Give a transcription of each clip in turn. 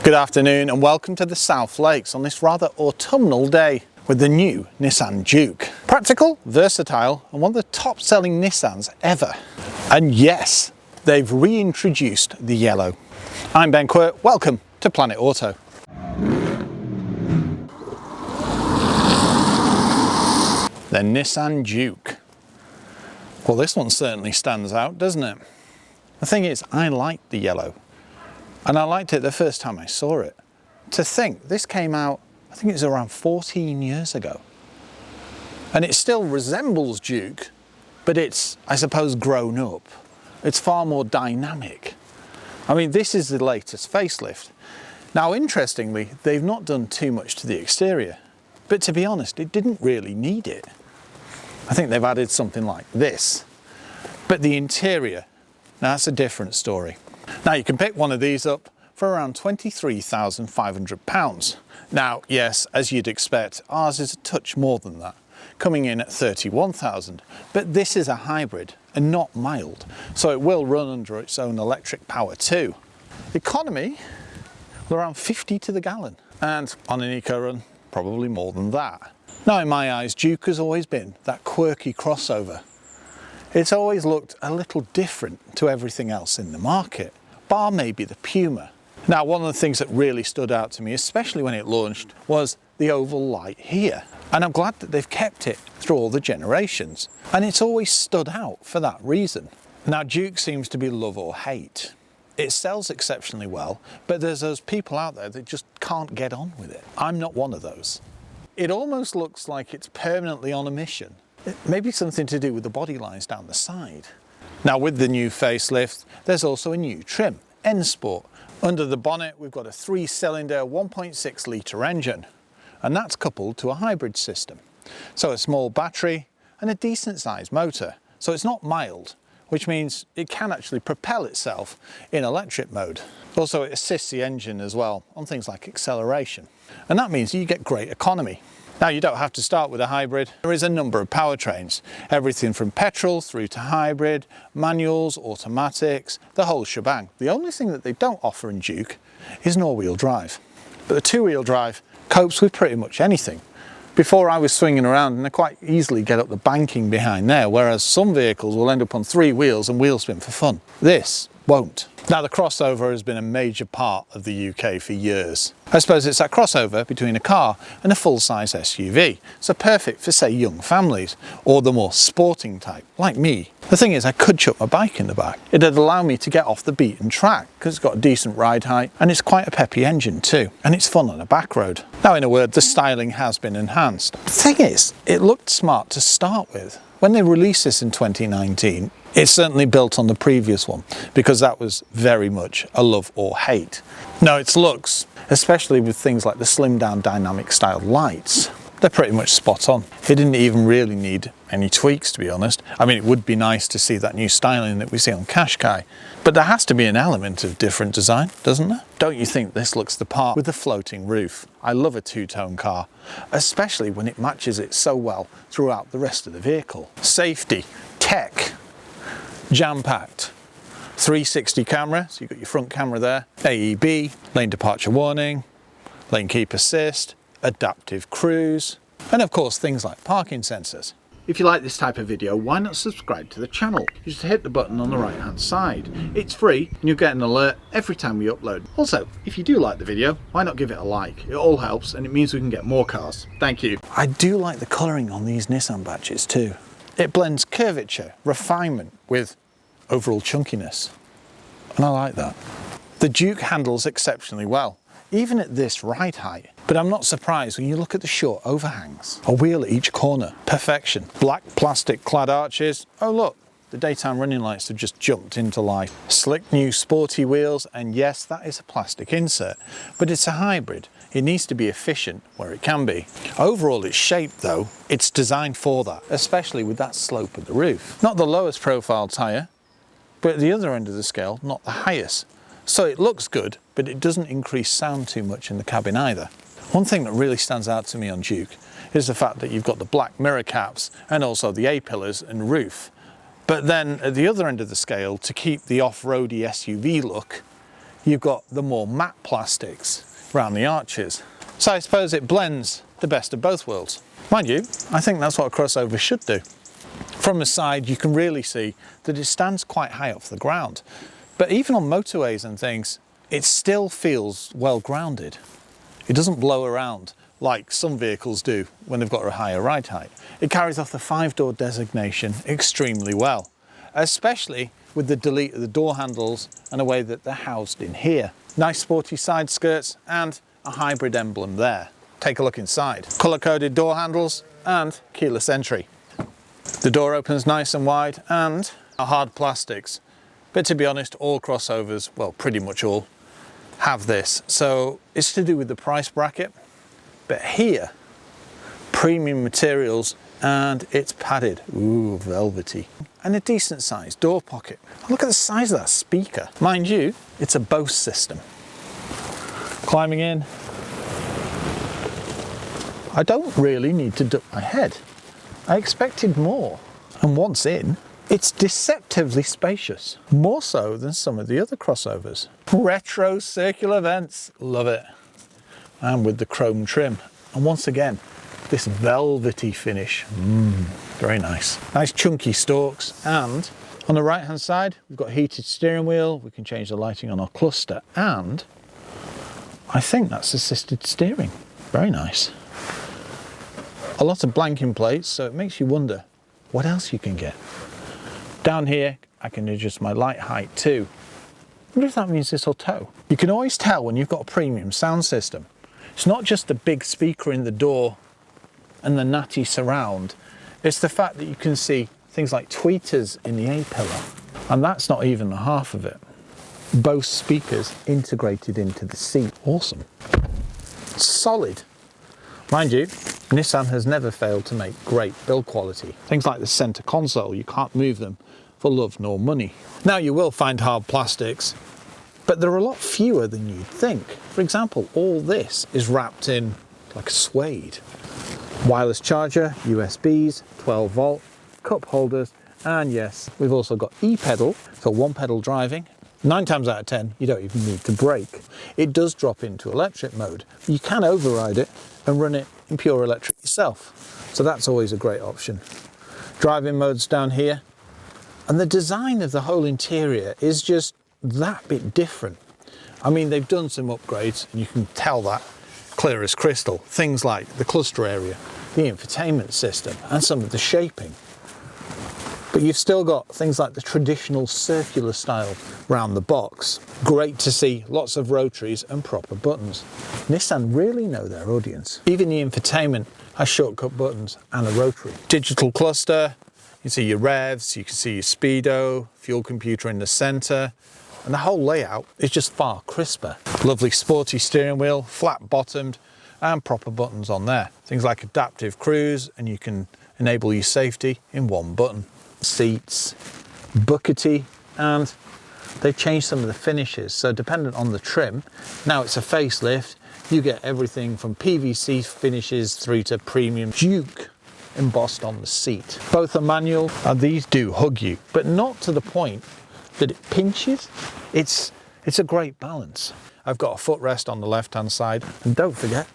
Good afternoon and welcome to the South Lakes on this rather autumnal day with the new Nissan Juke. Practical, versatile and one of the top selling Nissans ever. And yes, they've reintroduced the yellow. I'm Ben Quirt, welcome to Planet Auto. The Nissan Juke. Well, this one certainly stands out, doesn't it? The thing is, I like the yellow. And I liked it the first time I saw it. To think, this came out, I think it was around 14 years ago. And it still resembles Juke, but it's, I suppose, grown up. It's far more dynamic. I mean, this is the latest facelift. Now, interestingly, they've not done too much to the exterior. But to be honest, it didn't really need it. I think they've added something like this. But the interior, now that's a different story. Now you can pick one of these up for around £23,500. Now, yes, as you'd expect, ours is a touch more than that, coming in at £31,000. But this is a hybrid and not mild, so it will run under its own electric power too. Economy, around 50 to the gallon, and on an eco run, probably more than that. Now, in my eyes, Juke has always been that quirky crossover. It's always looked a little different to everything else in the market, bar maybe the Puma. Now, one of the things that really stood out to me, especially when it launched, was the oval light here. And I'm glad that they've kept it through all the generations. And it's always stood out for that reason. Now, Juke seems to be love or hate. It sells exceptionally well, but there's those people out there that just can't get on with it. I'm not one of those. It almost looks like it's permanently on a mission. It may be something to do with the body lines down the side. Now, with the new facelift, there's also a new trim, N Sport. Under the bonnet, we've got a 3-cylinder 1.6 litre engine, and that's coupled to a hybrid system. So a small battery and a decent sized motor. So it's not mild, which means it can actually propel itself in electric mode. Also, it assists the engine as well on things like acceleration. And that means you get great economy. Now, you don't have to start with a hybrid. There is a number of powertrains, everything from petrol through to hybrid, manuals, automatics, the whole shebang. The only thing that they don't offer in Juke is an all-wheel drive. But the two-wheel drive copes with pretty much anything. Before, I was swinging around and I quite easily get up the banking behind there, whereas some vehicles will end up on 3 wheels and wheel spin for fun. This won't. Now, the crossover has been a major part of the UK for years. I suppose it's that crossover between a car and a full-size SUV. So perfect for, say, young families or the more sporting type, like me. The thing is, I could chuck my bike in the back. It'd allow me to get off the beaten track because it's got a decent ride height and it's quite a peppy engine too. And it's fun on a back road. Now, in a word, the styling has been enhanced. The thing is, it looked smart to start with. When they released this in 2019, it's certainly built on the previous one because that was very much a love or hate. Now, its looks, especially with things like the slimmed down dynamic style lights, they're pretty much spot on. It didn't even really need any tweaks, to be honest. I mean, it would be nice to see that new styling that we see on Qashqai, but there has to be an element of different design, doesn't there? Don't you think this looks the part with the floating roof? I love a two-tone car, especially when it matches it so well throughout the rest of the vehicle. Safety, tech, jam-packed. 360 camera, so you've got your front camera there, AEB, lane departure warning, lane keep assist, adaptive cruise, and of course things like parking sensors. If you like this type of video, why not subscribe to the channel? You just hit the button on the right hand side. It's free and you'll get an alert every time we upload. Also, if you do like the video, why not give it a like? It all helps and it means we can get more cars. Thank you. I do like the colouring on these Nissan badges too. It blends curvature, refinement with overall chunkiness, and I like that. The Juke handles exceptionally well, even at this ride height, but I'm not surprised when you look at the short overhangs. A wheel at each corner, perfection. Black plastic clad arches, oh look, the daytime running lights have just jumped into life. Slick new sporty wheels, and yes, that is a plastic insert, but it's a hybrid. It needs to be efficient where it can be. Overall, its shape though, it's designed for that, especially with that slope of the roof. Not the lowest profile tyre, but at the other end of the scale, not the highest. So it looks good, but it doesn't increase sound too much in the cabin either. One thing that really stands out to me on Juke is the fact that you've got the black mirror caps and also the A-pillars and roof. But then at the other end of the scale, to keep the off-roady SUV look, you've got the more matte plastics around the arches. So I suppose it blends the best of both worlds. Mind you, I think that's what a crossover should do. From the side, you can really see that it stands quite high off the ground. But even on motorways and things, it still feels well grounded. It doesn't blow around like some vehicles do when they've got a higher ride height. It carries off the 5-door designation extremely well, especially with the delete of the door handles and the way that they're housed in here. Nice sporty side skirts and a hybrid emblem there. Take a look inside. Colour-coded door handles and keyless entry. The door opens nice and wide and hard plastics. But to be honest, all crossovers, well, pretty much all, have this. So it's to do with the price bracket. But here, premium materials, and it's padded. Ooh, velvety. And a decent sized door pocket. Look at the size of that speaker. Mind you, it's a Bose system. Climbing in. I don't really need to duck my head. I expected more. And once in, it's deceptively spacious. More so than some of the other crossovers. Retro circular vents. Love it. And with the chrome trim. And once again, this velvety finish. Very nice. Nice chunky stalks. And on the right hand side, we've got heated steering wheel. We can change the lighting on our cluster. And I think that's assisted steering. Very nice. A lot of blanking plates, so it makes you wonder what else you can get. Down here, I can adjust my light height too. I wonder if that means this will tow. You can always tell when you've got a premium sound system. It's not just the big speaker in the door and the natty surround. It's the fact that you can see things like tweeters in the A-pillar. And that's not even the half of it. Both speakers integrated into the seat. Awesome. Solid. Mind you, Nissan has never failed to make great build quality. Things like the center console, you can't move them for love nor money. Now you will find hard plastics, but there are a lot fewer than you'd think. For example, all this is wrapped in like a suede. Wireless charger, USBs, 12 volt, cup holders, and yes, we've also got e-pedal for one pedal driving. 9 times out of 10, you don't even need to brake. It does drop into electric mode. You can override it and run it in pure electric yourself. So that's always a great option. Driving modes down here. And the design of the whole interior is just that bit different. I mean, they've done some upgrades and you can tell that clear as crystal. Things like the cluster area, the infotainment system, and some of the shaping. But you've still got things like the traditional circular style round the box. Great to see lots of rotaries and proper buttons. Nissan really know their audience. Even the infotainment has shortcut buttons and a rotary. Digital cluster, you can see your revs, you can see your speedo, fuel computer in the center, and the whole layout is just far crisper. Lovely sporty steering wheel, flat bottomed, and proper buttons on there. Things like adaptive cruise, and you can enable your safety in one button. Seats, buckety, and they've changed some of the finishes, so dependent on the trim, now it's a facelift, you get everything from PVC finishes through to premium Juke embossed on the seat. Both are manual, and these do hug you, but not to the point that it pinches. It's a great balance. I've got a footrest on the left hand side, and don't forget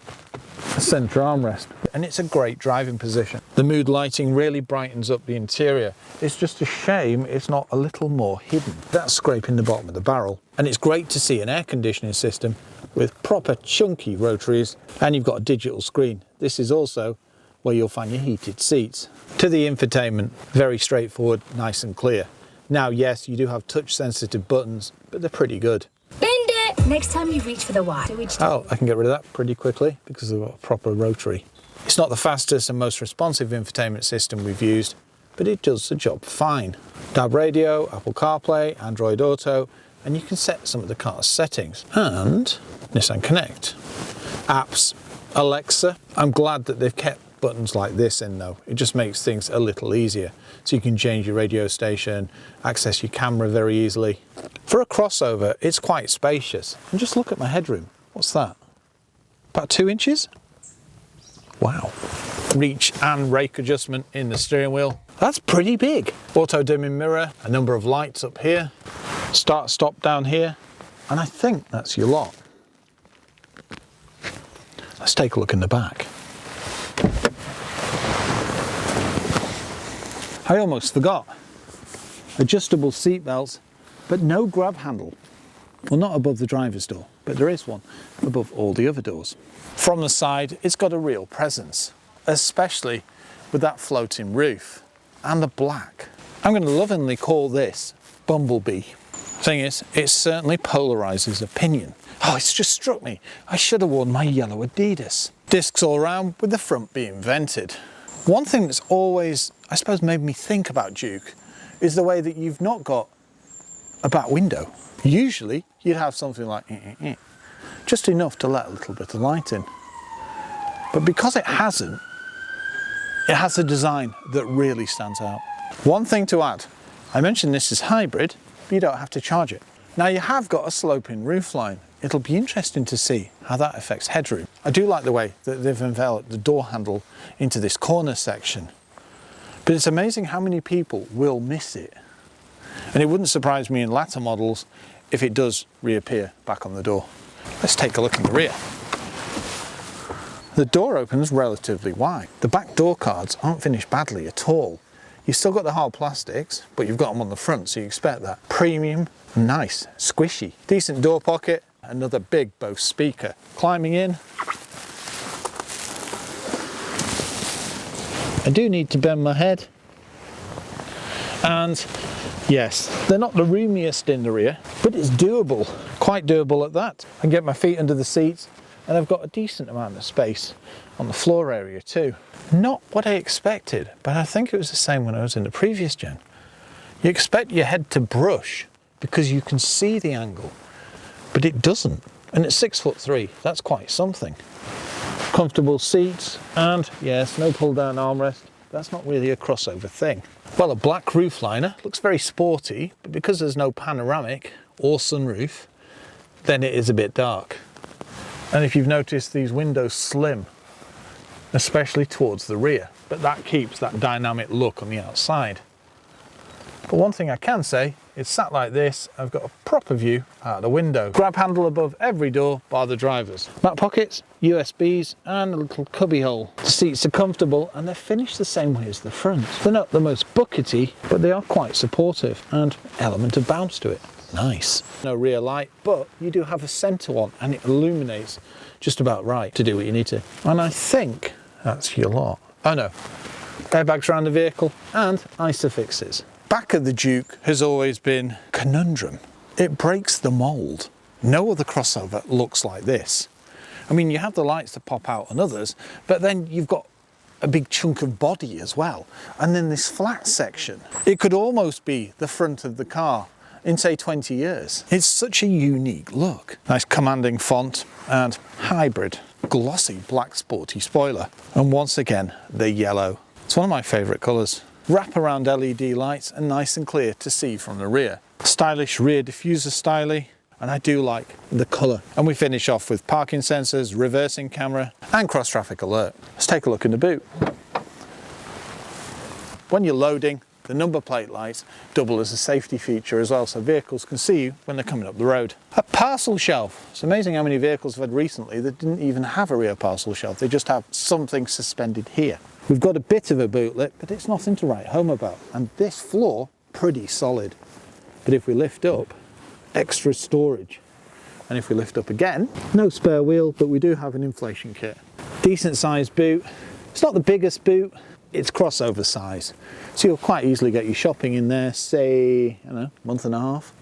a centre armrest, and it's a great driving position. The mood lighting really brightens up the interior. It's just a shame it's not a little more hidden. That's scraping the bottom of the barrel. And it's great to see an air conditioning system with proper chunky rotaries, and you've got a digital screen. This is also where you'll find your heated seats. To the infotainment, very straightforward, nice and clear. Now yes, you do have touch sensitive buttons, but they're pretty good. Next time you reach for the Y. Oh, I can get rid of that pretty quickly because I've got a proper rotary. It's not the fastest and most responsive infotainment system we've used, but it does the job fine. DAB radio, Apple CarPlay, Android Auto, and you can set some of the car's settings. And Nissan Connect. Apps, Alexa. I'm glad that they've kept buttons like this in though. It just makes things a little easier. So you can change your radio station, access your camera very easily. For a crossover, it's quite spacious. And just look at my headroom. What's that? About 2 inches? Wow. Reach and rake adjustment in the steering wheel. That's pretty big. Auto dimming mirror, a number of lights up here. Start stop down here. And I think that's your lot. Let's take a look in the back. I almost forgot. Adjustable seat belts, but no grab handle. Well, not above the driver's door, but there is one above all the other doors. From the side, it's got a real presence, especially with that floating roof and the black. I'm going to lovingly call this Bumblebee. Thing is, it certainly polarizes opinion. Oh, it's just struck me. I should have worn my yellow Adidas. Discs all around with the front being vented. One thing that's always, I suppose, made me think about Juke is the way that you've not got a back window. Usually you'd have something like just enough to let a little bit of light in. But because it hasn't, it has a design that really stands out. One thing to add, I mentioned this is hybrid, but you don't have to charge it. Now you have got a sloping roofline. It'll be interesting to see how that affects headroom. I do like the way that they've enveloped the door handle into this corner section, but it's amazing how many people will miss it. And it wouldn't surprise me in latter models if it does reappear back on the door. Let's take a look in the rear. The door opens relatively wide. The back door cards aren't finished badly at all. You've still got the hard plastics, but you've got them on the front, so you expect that. Premium, nice, squishy. Decent door pocket, another big Bose speaker. Climbing in. I do need to bend my head. And yes, they're not the roomiest in the rear, but it's doable, quite doable at that. I can get my feet under the seats, and I've got a decent amount of space on the floor area too. Not what I expected, but I think it was the same when I was in the previous gen. You expect your head to brush because you can see the angle, but it doesn't. And it's 6'3", that's quite something. Comfortable seats, and yes, no pull down armrest. That's not really a crossover thing. Well, a black roof liner looks very sporty, but because there's no panoramic or sunroof, then it is a bit dark. And if you've noticed, these windows slim, especially towards the rear, but that keeps that dynamic look on the outside. But one thing I can say, it's sat like this, I've got a proper view out the window. Grab handle above every door bar the driver's. Back pockets, USBs, and a little cubby hole. The seats are comfortable and they're finished the same way as the front. They're not the most buckety, but they are quite supportive and element of bounce to it. Nice. No rear light, but you do have a centre one and it illuminates just about right to do what you need to. And I think that's your lot. Oh no, airbags around the vehicle and ISOFIXes. Back of the Juke has always been a conundrum. It breaks the mould. No other crossover looks like this. I mean, you have the lights that pop out on others, but then you've got a big chunk of body as well. And then this flat section. It could almost be the front of the car in say 20 years. It's such a unique look. Nice commanding font and hybrid, glossy black sporty spoiler. And once again, the yellow. It's one of my favourite colours. Wraparound LED lights and nice and clear to see from the rear. Stylish rear diffuser styly, and I do like the colour. And we finish off with parking sensors, reversing camera and cross traffic alert. Let's take a look in the boot. When you're loading, the number plate lights double as a safety feature as well, so vehicles can see you when they're coming up the road. A parcel shelf. It's amazing how many vehicles I've had recently that didn't even have a rear parcel shelf. They just have something suspended here. We've got a bit of a bootlet, but it's nothing to write home about. And this floor, pretty solid. But if we lift up, extra storage. And if we lift up again, no spare wheel, but we do have an inflation kit. Decent sized boot. It's not the biggest boot, it's crossover size. So you'll quite easily get your shopping in there, say, I don't know, month and a half.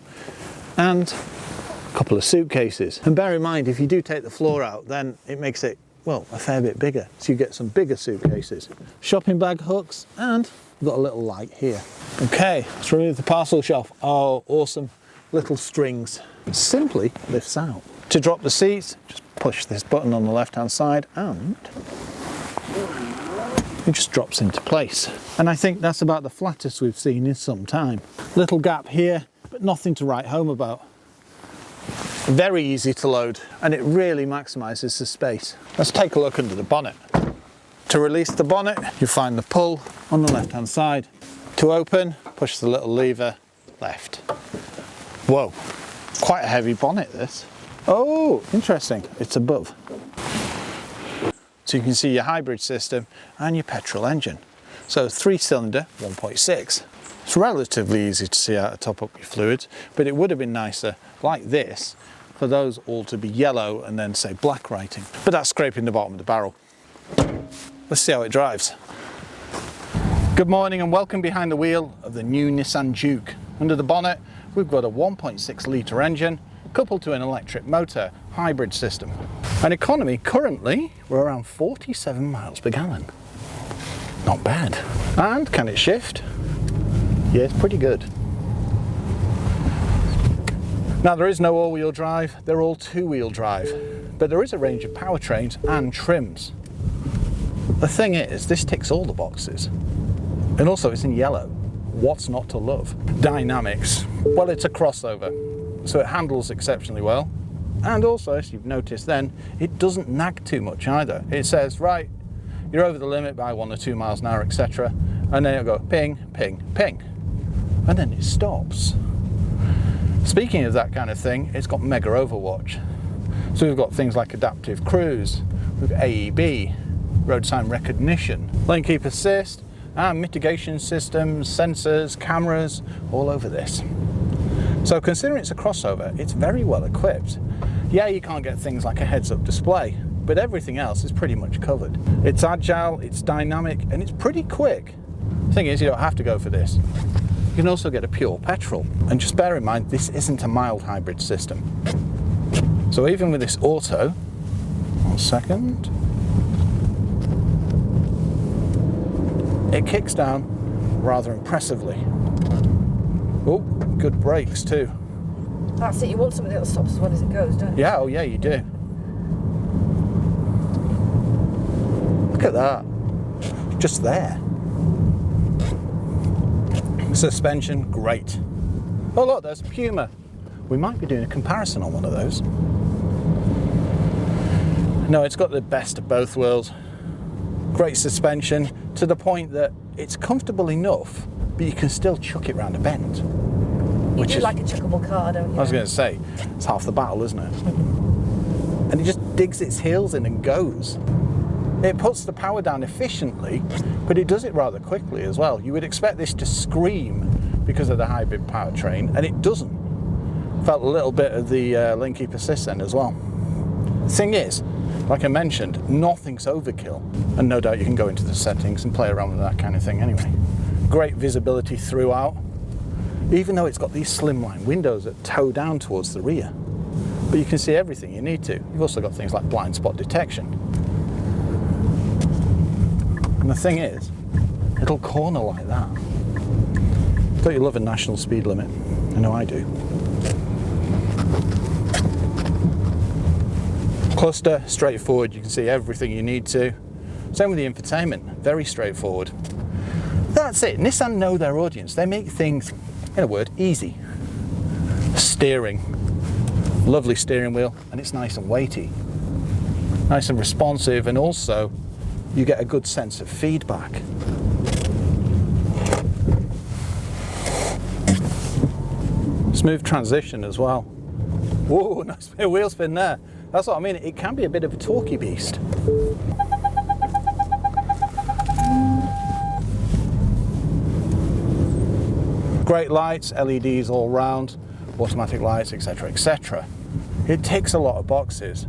And a couple of suitcases. And bear in mind, if you do take the floor out, then it makes it, well, a fair bit bigger. So you get some bigger suitcases. Shopping bag hooks, and we've got a little light here. Okay, let's remove the parcel shelf. Oh, awesome. Little strings. Simply lifts out. To drop the seats, just push this button on the left-hand side and it just drops into place. And I think that's about the flattest we've seen in some time. Little gap here, but nothing to write home about. Very easy to load, and it really maximises the space. Let's take a look under the bonnet. To release the bonnet, you find the pull on the left-hand side. To open, push the little lever left. Whoa, Quite a heavy bonnet, this. Oh, interesting. It's above. So you can see your hybrid system and your petrol engine. So 3-cylinder, 1.6. It's relatively easy to see how to top up your fluids, but it would have been nicer like this for those all to be yellow and then say black writing. But that's scraping the bottom of the barrel. Let's see how it drives. Good morning and welcome behind the wheel of the new Nissan Juke. Under the bonnet, we've got a 1.6 litre engine coupled to an electric motor hybrid system. And economy, currently, we're around 47 miles per gallon. Not bad. And can it shift? Yeah, it's pretty good. Now there is no all-wheel drive, they're all two-wheel drive, but there is a range of powertrains and trims. The thing is, this ticks all the boxes. And also it's in yellow. What's not to love? Dynamics. Well, it's a crossover, so it handles exceptionally well. And also, as you've noticed then, it doesn't nag too much either. It says, right, you're over the limit by 1 or 2 miles an hour, etc. And then it'll go ping, ping, ping. And then it stops. Speaking of that kind of thing, it's got mega overwatch. So we've got things like adaptive cruise, we've AEB, road sign recognition, lane keep assist, and mitigation systems, sensors, cameras, all over this. So considering it's a crossover, it's very well equipped. Yeah, you can't get things like a heads-up display, but everything else is pretty much covered. It's agile, it's dynamic, and it's pretty quick. The thing is, you don't have to go for this. You can also get a pure petrol. And just bear in mind, this isn't a mild hybrid system. So even with this auto, 1 second, it kicks down rather impressively. Oh, good brakes too. That's it, you want something that stops as well as it goes, don't you? Yeah, oh yeah, you do. Look at that. Just there. Suspension, great. Oh look, there's Puma. We might be doing a comparison on one of those. No, it's got the best of both worlds. Great suspension to the point that it's comfortable enough, but you can still chuck it round a bend. You do like a chuckable car, don't you? I was going to say, it's half the battle, isn't it? And it just digs its heels in and goes. It puts the power down efficiently, but it does it rather quickly as well. You would expect this to scream because of the hybrid powertrain, and it doesn't. Felt a little bit of the lane keep assist then as well. The thing is, like I mentioned, nothing's overkill, and no doubt you can go into the settings and play around with that kind of thing anyway. Great visibility throughout, even though it's got these slimline windows that toe down towards the rear. But you can see everything you need to. You've also got things like blind spot detection. And the thing is, it'll corner like that. Don't you love a national speed limit? I know I do. Cluster, straightforward, you can see everything you need to. Same with the infotainment, very straightforward. That's it, Nissan know their audience. They make things, in a word, easy. Steering, lovely steering wheel, and it's nice and weighty. Nice and responsive, and also you get a good sense of feedback. Smooth transition as well. Whoa, nice bit of wheel spin there. That's what I mean, it can be a bit of a torquey beast. Great lights, LEDs all round, automatic lights, etc, etc. It ticks a lot of boxes.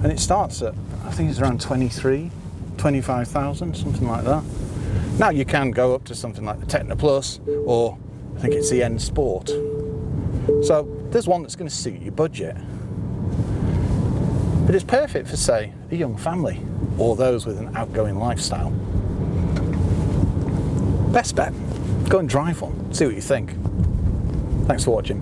And it starts at, I think it's around 25,000, something like that. Now you can go up to something like the Techno Plus, or I think it's the N Sport. So there's one that's going to suit your budget. But it's perfect for, say, a young family, or those with an outgoing lifestyle. Best bet, go and drive one, see what you think. Thanks for watching.